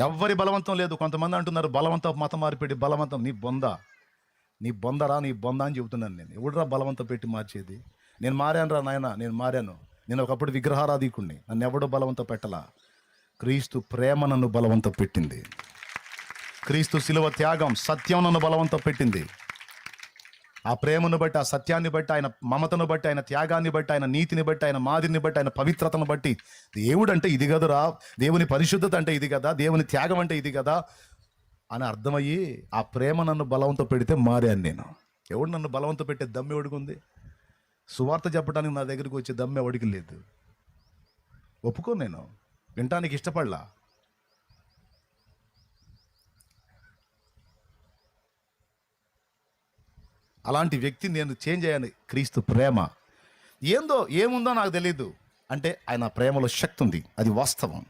ఎవ్వరి బలవంతం లేదు. కొంతమంది అంటున్నారు బలవంతం మతం మార్పిడి, బలవంతం. నీ బొందరా, నీ బొంద అని చెబుతున్నాను నేను. ఎవడురా బలవంతం పెట్టి మార్చేది? నేను మారాను రా నాయన, నేను మారాను. నేను ఒకప్పుడు విగ్రహారాధికుణ్ణి, నన్ను ఎవడో బలవంతం పెట్టలా. క్రీస్తు ప్రేమ నన్ను బలవంతం పెట్టింది. క్రీస్తు శిలువ త్యాగం, సత్యం నన్ను బలవంతం పెట్టింది. ఆ ప్రేమను బట్టి, ఆ సత్యాన్ని బట్టి, ఆయన మమతను బట్టి, ఆయన త్యాగాన్ని బట్టి, ఆయన నీతిని బట్టి, ఆయన మాదిరిని బట్టి, ఆయన పవిత్రతను బట్టి, దేవుడు అంటే ఇది కదరా, దేవుని పరిశుద్ధత అంటే ఇది కదా, దేవుని త్యాగం అంటే ఇది కదా అని అర్థమయ్యి ఆ ప్రేమ నన్ను బలవంతం పెడితే మారాను నేను. ఎవడు నన్ను బలవంతం పెట్టే దమ్ము ఎవడికి? సువార్త చెప్పడానికి నా దగ్గరికి వచ్చే దమ్ము ఎవడికి లేదు. ఒప్పుకోను, నేను వినటానికి ఇష్టపడలా. అలాంటి వ్యక్తిని నేను చేంజ్ అయ్యాను. క్రీస్తు ప్రేమ ఏముందో నాకు తెలియదు, అంటే ఆయన ప్రేమలో శక్తి ఉంది, అది వాస్తవం.